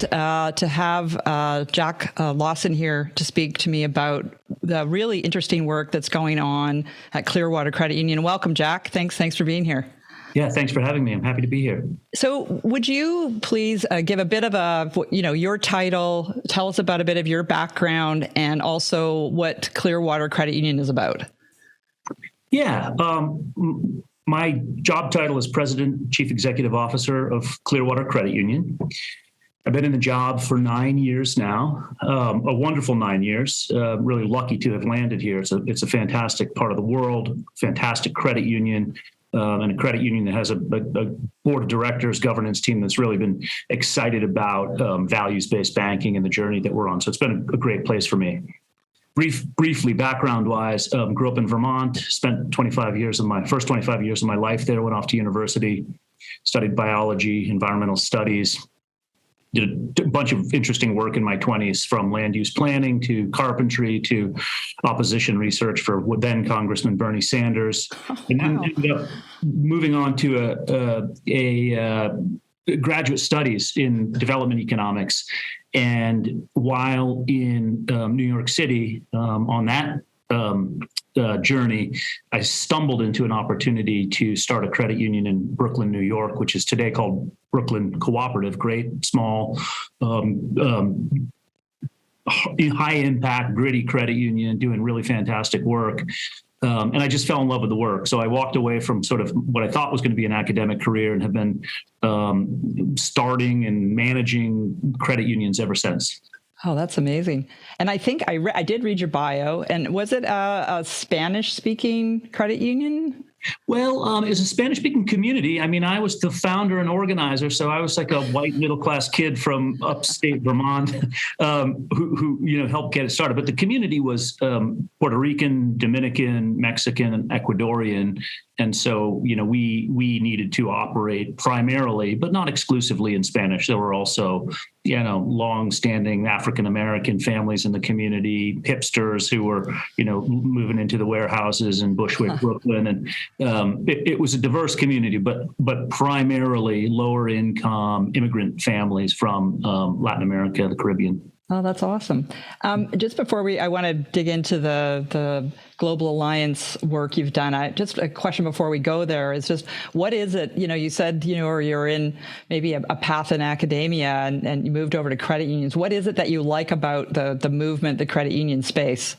thrilled to have Jack Lawson here to speak to me about the really interesting work that's going on at Clearwater Credit Union. Welcome, Jack. Thanks for being here. Yeah, thanks for having me. I'm happy to be here. So would you please give a bit of your title, tell us about a bit of your background, and also what Clearwater Credit Union is about? Yeah, my job title is President, Chief Executive Officer of Clearwater Credit Union. I've been in the job for 9 years now, a wonderful 9 years. Really lucky to have landed here. It's a fantastic part of the world, fantastic credit union. And a credit union that has a board of directors, governance team that's really been excited about values-based banking and the journey that we're on. So it's been a great place for me. Briefly, background-wise, grew up in Vermont, spent 25 years of my life there, went off to university, studied biology, environmental studies, did a bunch of interesting work in my 20s, from land use planning to carpentry to opposition research for then Congressman Bernie Sanders, and then ended up moving on to a graduate studies in development economics. And while in New York City on that journey, I stumbled into an opportunity to start a credit union in Brooklyn, New York, which is today called Brooklyn Cooperative. Great, small, high impact, gritty credit union doing really fantastic work. And I just fell in love with the work. So I walked away from sort of what I thought was going to be an academic career and have been starting and managing credit unions ever since. Oh, that's amazing. And I think I did read your bio. And was it a Spanish-speaking credit union? Well, it's a Spanish-speaking community. I mean, I was the founder and organizer, so I was like a white middle-class kid from upstate Vermont who helped get it started. But the community was Puerto Rican, Dominican, Mexican, and Ecuadorian, and so we needed to operate primarily, but not exclusively, in Spanish. There were also long-standing African American families in the community, hipsters who were moving into the warehouses in Bushwick, Brooklyn, and it was a diverse community, but primarily lower income immigrant families from Latin America, the Caribbean. Oh, that's awesome. Just before I want to dig into the Global Alliance work you've done. Just a question before we go there is just, what is it? You said, or you're in maybe a path in academia and you moved over to credit unions. What is it that you like about the movement, the credit union space?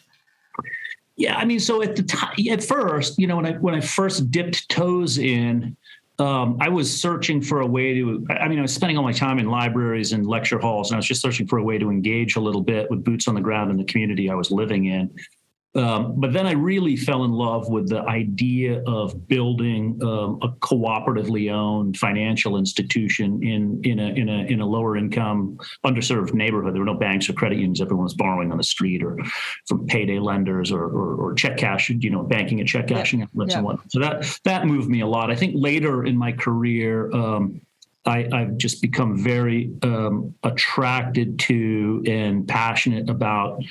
Yeah, I mean, so at first, when I first dipped toes in, I was searching for a way to, I was spending all my time in libraries and lecture halls, and I was just searching for a way to engage a little bit with boots on the ground in the community I was living in. But then I really fell in love with the idea of building a cooperatively owned financial institution in a lower income, underserved neighborhood. There were no banks or credit unions. Everyone was borrowing on the street or from payday lenders or check cash, banking and check cashing outlets and whatnot. So that moved me a lot. I think later in my career, I've just become very attracted to and passionate about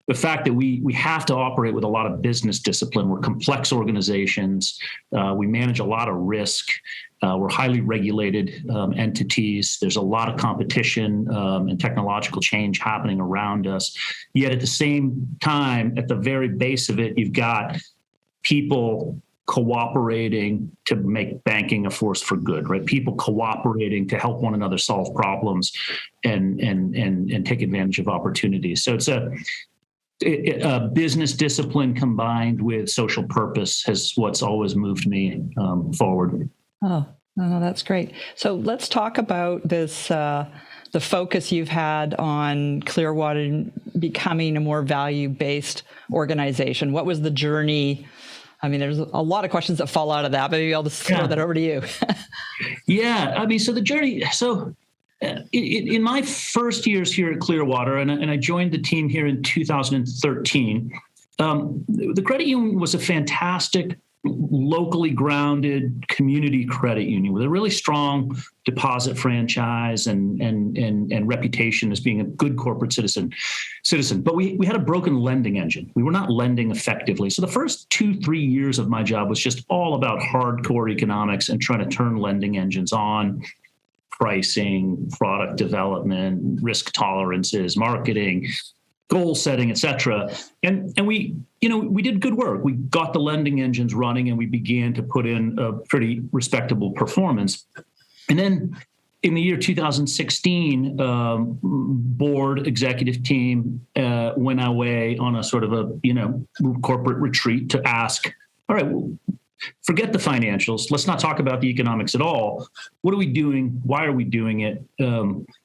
the fact that we have to operate with a lot of business discipline. We're complex organizations. We manage a lot of risk. We're highly regulated entities. There's a lot of competition and technological change happening around us. Yet at the same time, at the very base of it, you've got people cooperating to make banking a force for good, right? People cooperating to help one another solve problems and take advantage of opportunities. So it's a business discipline combined with social purpose has what's always moved me forward. Oh, that's great. So let's talk about this, the focus you've had on Clearwater becoming a more value-based organization. What was the journey? I mean, there's a lot of questions that fall out of that, but maybe I'll just throw that over to you. Yeah, I mean, so the journey, in my first years here at Clearwater, and I joined the team here in 2013, the credit union was a fantastic, locally grounded community credit union with a really strong deposit franchise and reputation as being a good corporate citizen. But we had a broken lending engine. We were not lending effectively. So the first 2-3 years of my job was just all about hardcore economics and trying to turn lending engines on, pricing, product development, risk tolerances, marketing, goal setting, et cetera. And we did good work. We got the lending engines running and we began to put in a pretty respectable performance. And then in the year 2016, board executive team went away on a sort of a corporate retreat to ask, all right, well, forget the financials. Let's not talk about the economics at all. What are we doing? Why are we doing it?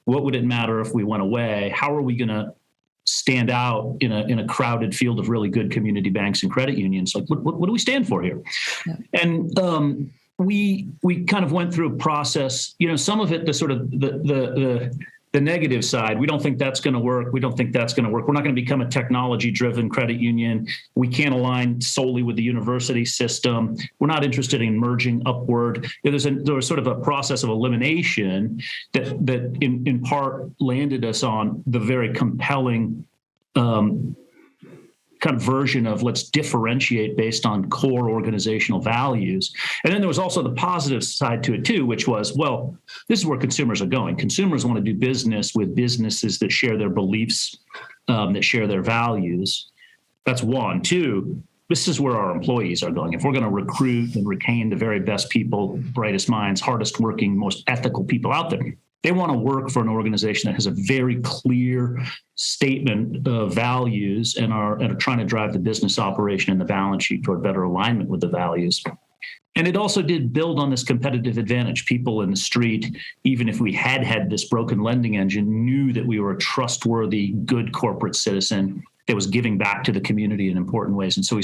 What would it matter if we went away? How are we going to stand out in a crowded field of really good community banks and credit unions? Like, what do we stand for here? Yeah. And we kind of went through a process. Some of it, the sort of the negative side. We don't think that's going to work. We don't think that's going to work. We're not going to become a technology-driven credit union. We can't align solely with the university system. We're not interested in merging upward. There was sort of a process of elimination that in part landed us on the very compelling kind of version of let's differentiate based on core organizational values. And then there was also the positive side to it too, which was, well, this is where consumers are going. Consumers want to do business with businesses that share their beliefs, that share their values. That's one. Two, this is where our employees are going. If we're going to recruit and retain the very best people, brightest minds, hardest working, most ethical people out there, they want to work for an organization that has a very clear statement of values and are trying to drive the business operation and the balance sheet toward better alignment with the values. And it also did build on this competitive advantage. People in the street, even if we had this broken lending engine, knew that we were a trustworthy, good corporate citizen that was giving back to the community in important ways. And so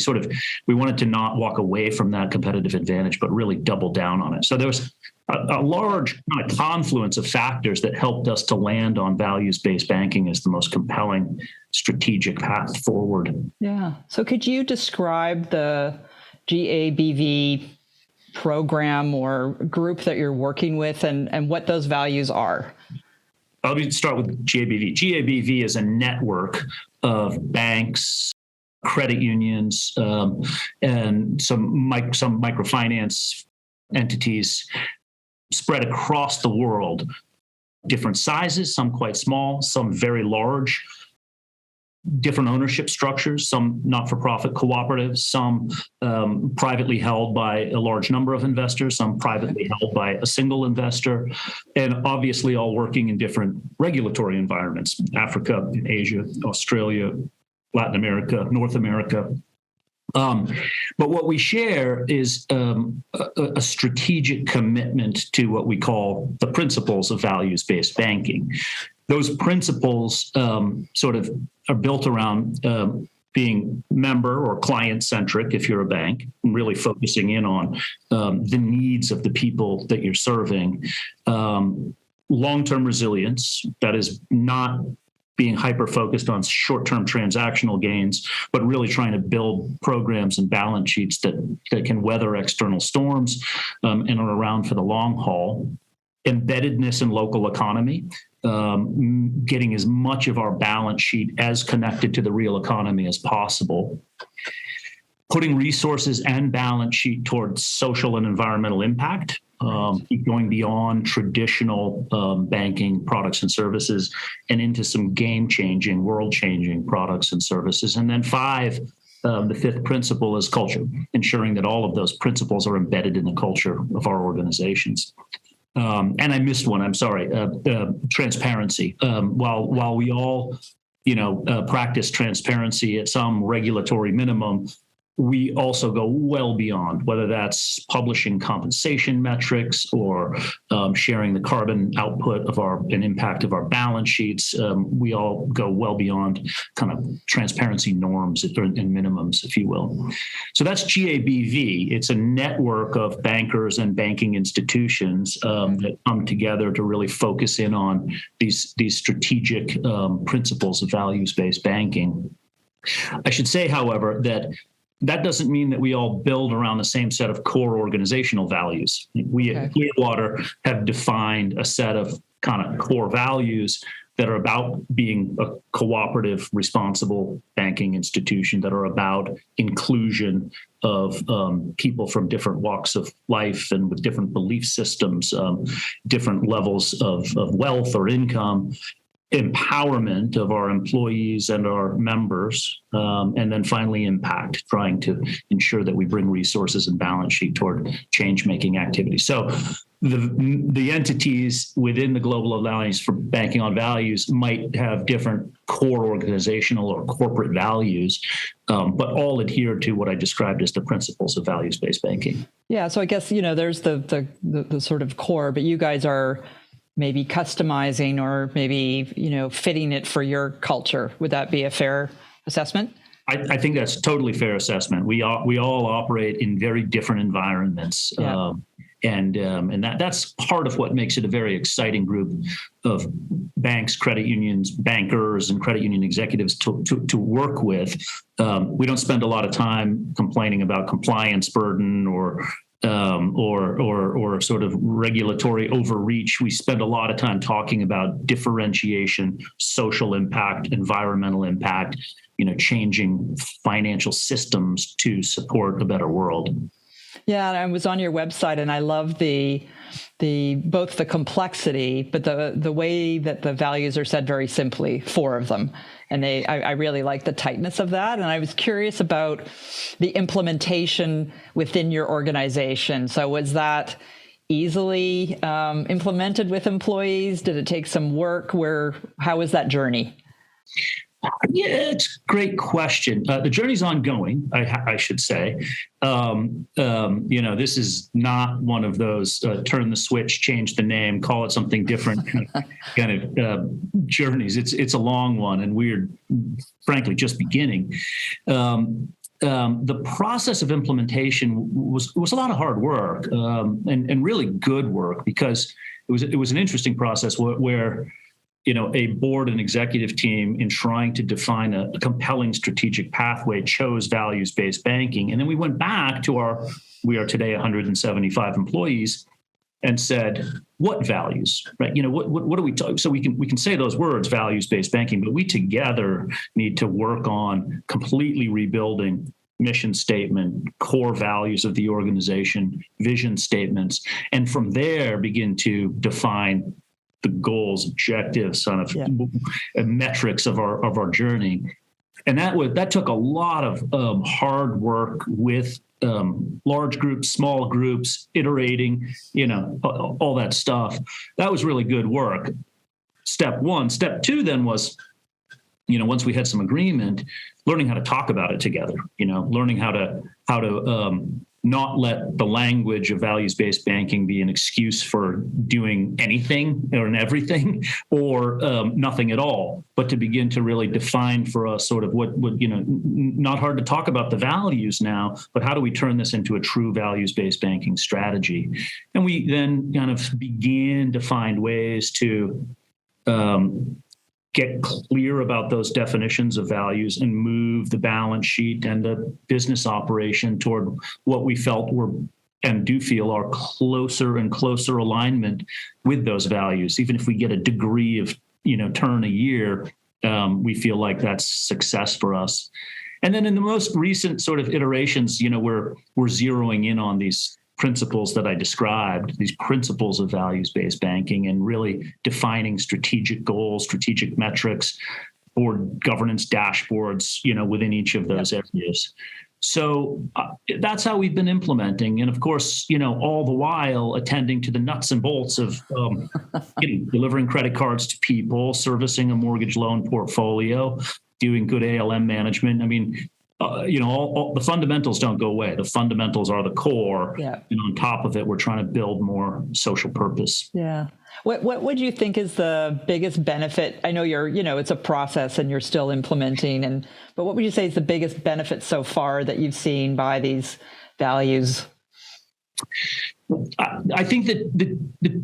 we wanted to not walk away from that competitive advantage, but really double down on it. So there was a large kind of confluence of factors that helped us to land on values-based banking as the most compelling strategic path forward. Yeah. So could you describe the GABV program or group that you're working with and what those values are? I'll start with GABV. GABV is a network of banks, credit unions, and some microfinance entities spread across the world. Different sizes, some quite small, some very large. Different ownership structures, some not-for-profit cooperatives, some privately held by a large number of investors, some privately held by a single investor, and obviously all working in different regulatory environments: Africa, Asia, Australia, Latin America, North America. But what we share is a strategic commitment to what we call the principles of values-based banking. Those principles sort of are built around being member or client-centric if you're a bank, and really focusing in on the needs of the people that you're serving. Long-term resilience, that is not being hyper-focused on short-term transactional gains, but really trying to build programs and balance sheets that can weather external storms and are around for the long haul. Embeddedness in local economy, getting as much of our balance sheet as connected to the real economy as possible. Putting resources and balance sheet towards social and environmental impact, going beyond traditional banking products and services and into some game-changing, world-changing products and services. And then 5, the 5th principle is culture, ensuring that all of those principles are embedded in the culture of our organizations. And I missed one, I'm sorry, transparency. While we all, practice transparency at some regulatory minimum, we also go well beyond, whether that's publishing compensation metrics or sharing the carbon output of and impact of our balance sheets. We all go well beyond kind of transparency norms and minimums, if you will. So that's GABV. It's a network of bankers and banking institutions that come together to really focus in on these strategic principles of values-based banking. I should say, however, that doesn't mean that we all build around the same set of core organizational values. We at Clearwater have defined a set of kind of core values that are about being a cooperative, responsible banking institution, that are about inclusion of people from different walks of life and with different belief systems, different levels of wealth or income, empowerment of our employees and our members, and then finally impact, trying to ensure that we bring resources and balance sheet toward change-making activities. So the entities within the Global Alliance for Banking on Values might have different core organizational or corporate values, but all adhere to what I described as the principles of values-based banking. Yeah, so I guess, there's the sort of core, but you guys are maybe customizing or maybe, fitting it for your culture. Would that be a fair assessment? I think that's a totally fair assessment. We all operate in very different environments. Yeah. And that's part of what makes it a very exciting group of banks, credit unions, bankers, and credit union executives to work with. We don't spend a lot of time complaining about compliance burden or sort of regulatory overreach. We spend a lot of time talking about differentiation, social impact, environmental impact, changing financial systems to support a better world. Yeah, and I was on your website, and I love the both the complexity, but the way that the values are said very simply, 4 of them. And I really like the tightness of that. And I was curious about the implementation within your organization. So was that easily implemented with employees? Did it take some work? How was that journey? Yeah, it's a great question. The journey's ongoing, I should say. This is not one of those turn the switch, change the name, call it something different kind of journeys. It's a long one, and we're frankly just beginning. The process of implementation was a lot of hard work and really good work, because it was an interesting process where a board and executive team, in trying to define a compelling strategic pathway, chose values-based banking. And then we went back to we are today 175 employees, and said, what values, right? What do we talk? So we can say those words, values-based banking, but we together need to work on completely rebuilding mission statement, core values of the organization, vision statements, and from there begin to define the goals, objectives, metrics of our journey. And that took a lot of hard work with large groups, small groups, iterating, all that stuff. That was really good work. Step 1. Step 2 then was, once we had some agreement, learning how to talk about it together, learning how to not let the language of values-based banking be an excuse for doing anything or everything or nothing at all, but to begin to really define for us sort of what would, not hard to talk about the values now, but how do we turn this into a true values-based banking strategy? And we then kind of began to find ways to get clear about those definitions of values and move the balance sheet and the business operation toward what we felt were and do feel are closer and closer alignment with those values. Even if we get a degree of, turn a year, we feel like that's success for us. And then in the most recent sort of iterations, we're zeroing in on these principles that I described, these principles of values-based banking, and really defining strategic goals, strategic metrics, board governance dashboards, within each of those areas. So that's how we've been implementing. And of course, all the while attending to the nuts and bolts of delivering credit cards to people, servicing a mortgage loan portfolio, doing good ALM management. I mean, all the fundamentals don't go away. The fundamentals are the core. Yeah. And on top of it, we're trying to build more social purpose. Yeah. What would you think is the biggest benefit? I know it's a process and you're still implementing, but what would you say is the biggest benefit so far that you've seen by these values? I think that the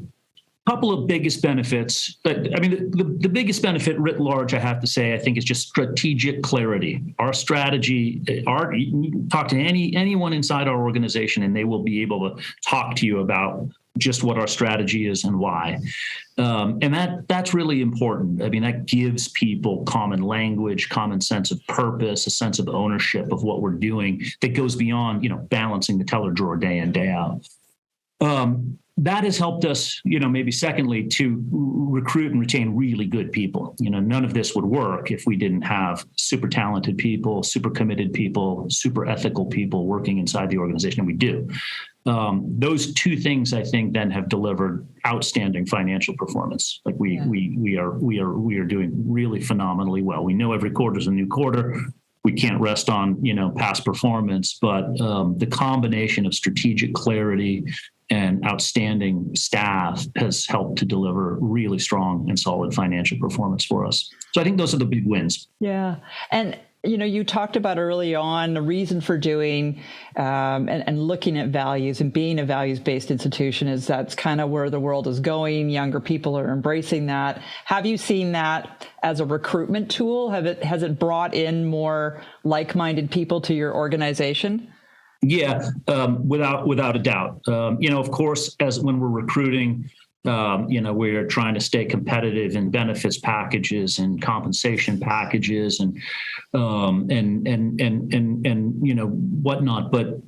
couple of biggest benefits, the biggest benefit writ large, I have to say, I think, is just strategic clarity. Our strategy, you talk to anyone inside our organization and they will be able to talk to you about just what our strategy is and why. And that's really important. I mean, that gives people common language, common sense of purpose, a sense of ownership of what we're doing that goes beyond, balancing the teller drawer day in, day out. That has helped us, maybe secondly, to recruit and retain really good people. None of this would work if we didn't have super talented people, super committed people, super ethical people working inside the organization, and we do. Those two things, I think, then have delivered outstanding financial performance. Like we are doing really phenomenally well. We know every quarter is a new quarter. We can't rest on, past performance, but the combination of strategic clarity and outstanding staff has helped to deliver really strong and solid financial performance for us. So I think those are the big wins. Yeah. And, you talked about early on the reason for doing and looking at values and being a values-based institution is that's kind of where the world is going. Younger people are embracing that. Have you seen that as a recruitment tool? Has it brought in more like-minded people to your organization? Yeah, without a doubt. Of course, as when we're recruiting, we're trying to stay competitive in benefits packages and compensation packages and whatnot. But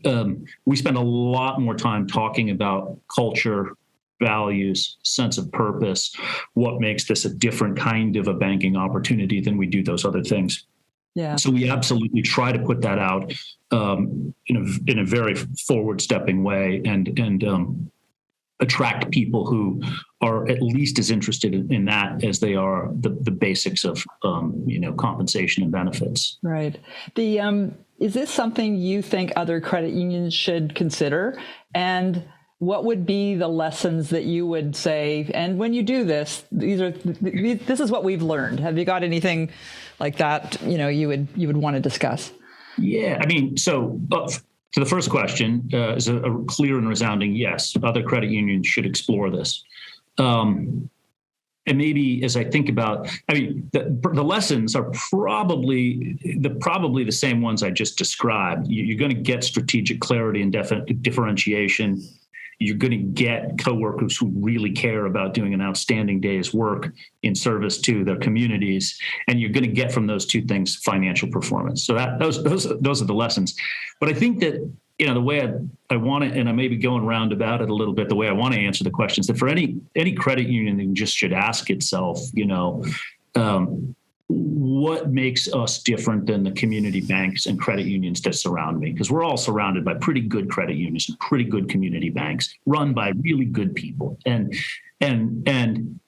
we spend a lot more time talking about culture, values, sense of purpose, what makes this a different kind of a banking opportunity than we do those other things. Yeah. So we absolutely try to put that out in a very forward-stepping way and attract people who are at least as interested in that as they are the basics of compensation and benefits. Right. Is this something you think other credit unions should consider? And what would be the lessons that you would say? And when you do this, this is what we've learned. Have you got anything like that? You would want to discuss? Yeah. I mean, so to the first question is a clear and resounding yes. Other credit unions should explore this. And maybe as I think about, the lessons are probably the same ones I just described. You're going to get strategic clarity and differentiation. You're going to get coworkers who really care about doing an outstanding day's work in service to their communities, and you're going to get from those two things financial performance. So those are the lessons. But I think that the way I want to, and I may be going round about it a little bit, the way I want to answer the question is that for any credit union, it just should ask itself, what makes us different than the community banks and credit unions that surround me? Because we're all surrounded by pretty good credit unions and pretty good community banks run by really good people. And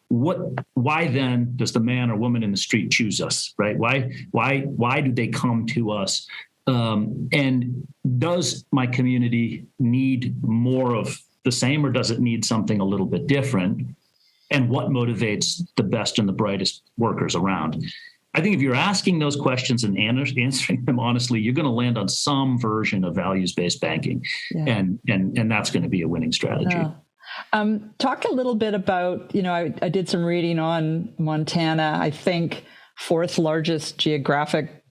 why then does the man or woman in the street choose us, right? Why do they come to us? And does my community need more of the same, or does it need something a little bit different? And what motivates the best and the brightest workers around? I think if you're asking those questions and answering them honestly, you're going to land on some version of values-based banking, and that's going to be a winning strategy. Yeah. Talk a little bit about, I did some reading on Montana. I think fourth largest geographic,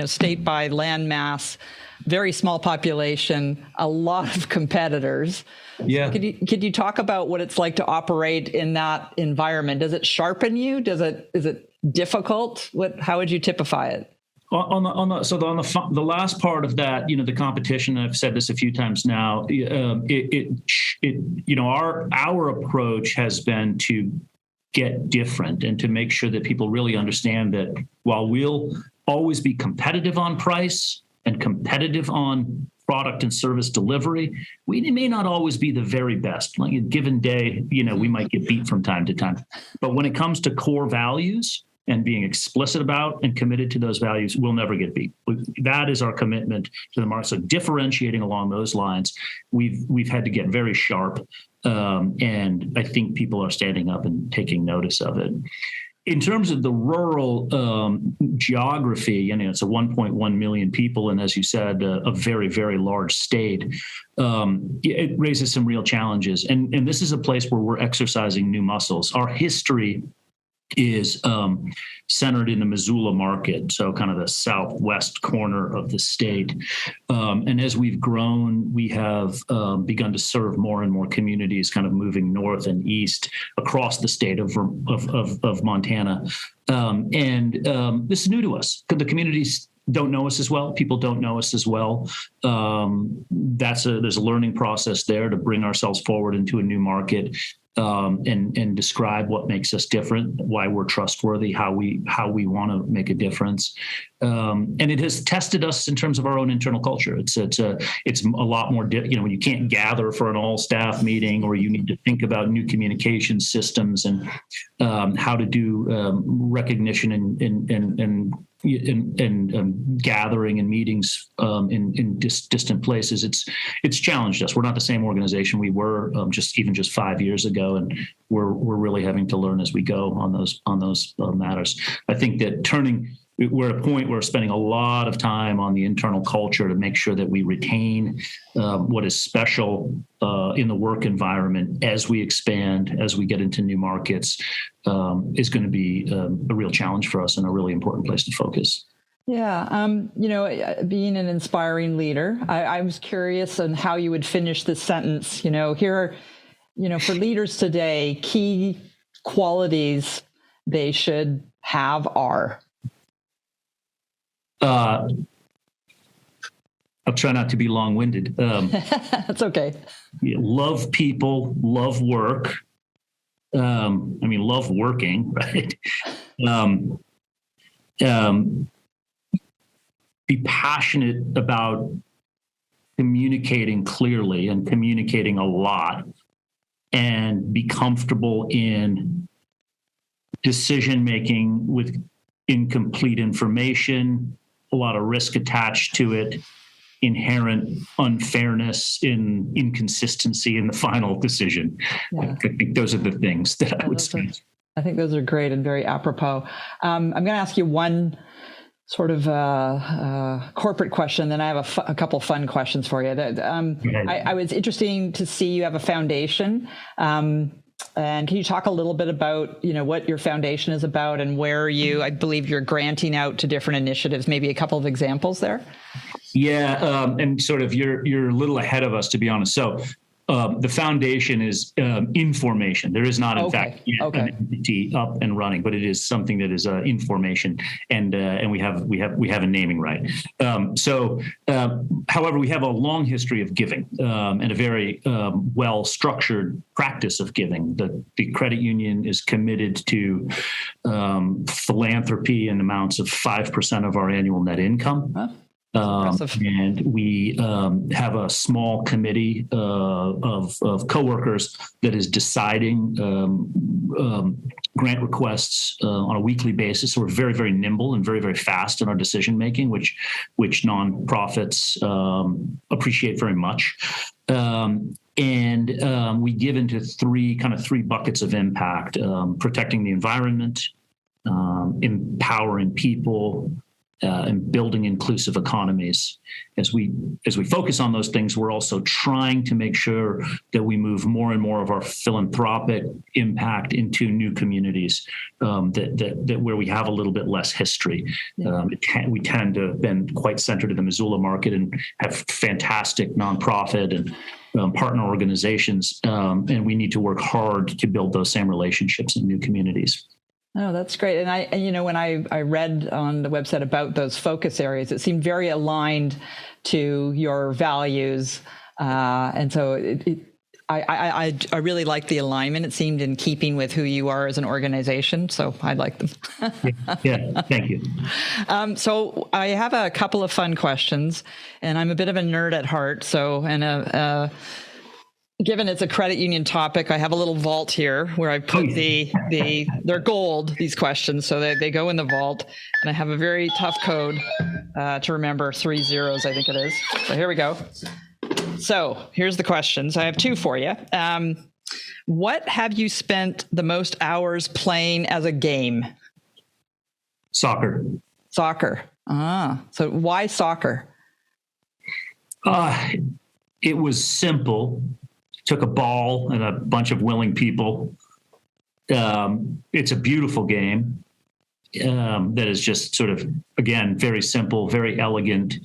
state by land mass, very small population, a lot of competitors. Yeah. Could you talk about what it's like to operate in that environment? Does it sharpen you? Is it difficult? How would you typify it? On the last part of that, the competition, I've said this a few times now, our approach has been to get different and to make sure that people really understand that while we'll always be competitive on price and competitive on product and service delivery, we may not always be the very best. Like a given day, we might get beat from time to time. But when it comes to core values and being explicit about and committed to those values, we'll never get beat. That is our commitment to the market. So differentiating along those lines, we've had to get very sharp, and I think people are standing up and taking notice of it. In terms of the rural geography, it's a 1.1 million people, and as you said, a very, very large state. It raises some real challenges, and this is a place where we're exercising new muscles. Our history is centered in the Missoula market, so kind of the southwest corner of the state. And as we've grown, we have begun to serve more and more communities, kind of moving north and east across the state of Montana. And this is new to us. The communities don't know us as well. People don't know us as well. There's a learning process there to bring ourselves forward into a new market. And describe what makes us different, why we're trustworthy, how we want to make a difference, and it has tested us in terms of our own internal culture. It's a lot more, when you can't gather for an all-staff meeting, or you need to think about new communication systems and how to do recognition and gathering and meetings in distant places. It's challenged us. We're not the same organization we were just 5 years ago, and we're really having to learn as we go on those matters. I think that we're at a point where we're spending a lot of time on the internal culture to make sure that we retain what is special in the work environment as we expand, as we get into new markets, is going to be a real challenge for us and a really important place to focus. Yeah. Being an inspiring leader, I was curious on how you would finish this sentence. Here are, for leaders today, key qualities they should have are. I'll try not to be long-winded. That's okay. Love people, love work. Love working, right? Be passionate about communicating clearly and communicating a lot, and be comfortable in decision-making with incomplete information, a lot of risk attached to it, inherent unfairness in inconsistency in the final decision. Yeah. I think those are the things that I would say. I think those are great and very apropos. I'm going to ask you one sort of corporate question, then I have a couple fun questions for you. I was interesting to see you have a foundation. And can you talk a little bit about, what your foundation is about and where I believe you're granting out to different initiatives, maybe a couple of examples there? Yeah. And sort of you're a little ahead of us, to be honest. So the foundation is in formation. There is not, in fact, an entity up and running, but it is something that is in formation, and we have a naming right. However, we have a long history of giving and a very well structured practice of giving. The credit union is committed to philanthropy in amounts of 5% of our annual net income. Huh? And we have a small committee of coworkers that is deciding grant requests on a weekly basis. So we're very, very nimble and very, very fast in our decision making, which nonprofits appreciate very much. And we give into three buckets of impact: protecting the environment, empowering people, and building inclusive economies. As we focus on those things, we're also trying to make sure that we move more and more of our philanthropic impact into new communities that where we have a little bit less history. Yeah. We tend to have been quite centered in the Missoula market and have fantastic nonprofit and partner organizations, and we need to work hard to build those same relationships in new communities. Oh, that's great. And when I read on the website about those focus areas, it seemed very aligned to your values. And so I really like the alignment. It seemed in keeping with who you are as an organization. So I like them. Yeah, thank you. So I have a couple of fun questions, and I'm a bit of a nerd at heart. Given it's a credit union topic, I have a little vault here where I put they're gold, these questions, so they go in the vault, and I have a very tough code to remember, 3 zeros, I think it is. So here we go. So here's the questions. I have two for you. What have you spent the most hours playing as a game? Soccer. So why soccer? It was simple. Took a ball and a bunch of willing people It's a beautiful game that is just sort of, again, very simple, very elegant,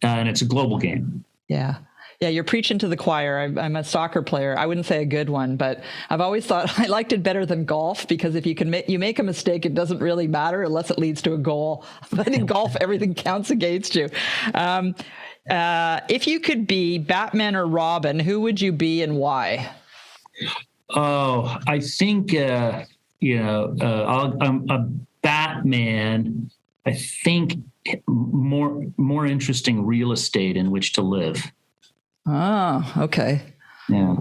and it's a global game. Yeah. Yeah, you're preaching to the choir. I'm a soccer player. I wouldn't say a good one, but I've always thought I liked it better than golf because if you make a mistake, it doesn't really matter unless it leads to a goal. But in golf, everything counts against you. If you could be Batman or Robin, who would you be and why? Oh, I think I'm a Batman. I think more interesting real estate in which to live. Oh, okay. Yeah.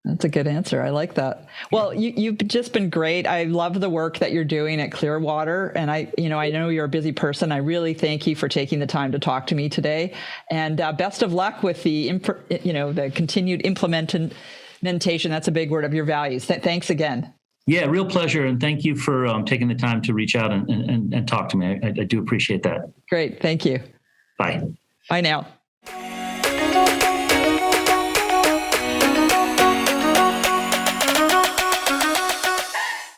That's a good answer. I like that. Well, you've just been great. I love the work that you're doing at Clearwater. And I know you're a busy person. I really thank you for taking the time to talk to me today. And best of luck with the continued implementation. That's a big word of your values. Thanks again. Yeah, real pleasure. And thank you for taking the time to reach out and talk to me. I do appreciate that. Great. Thank you. Bye. Bye now.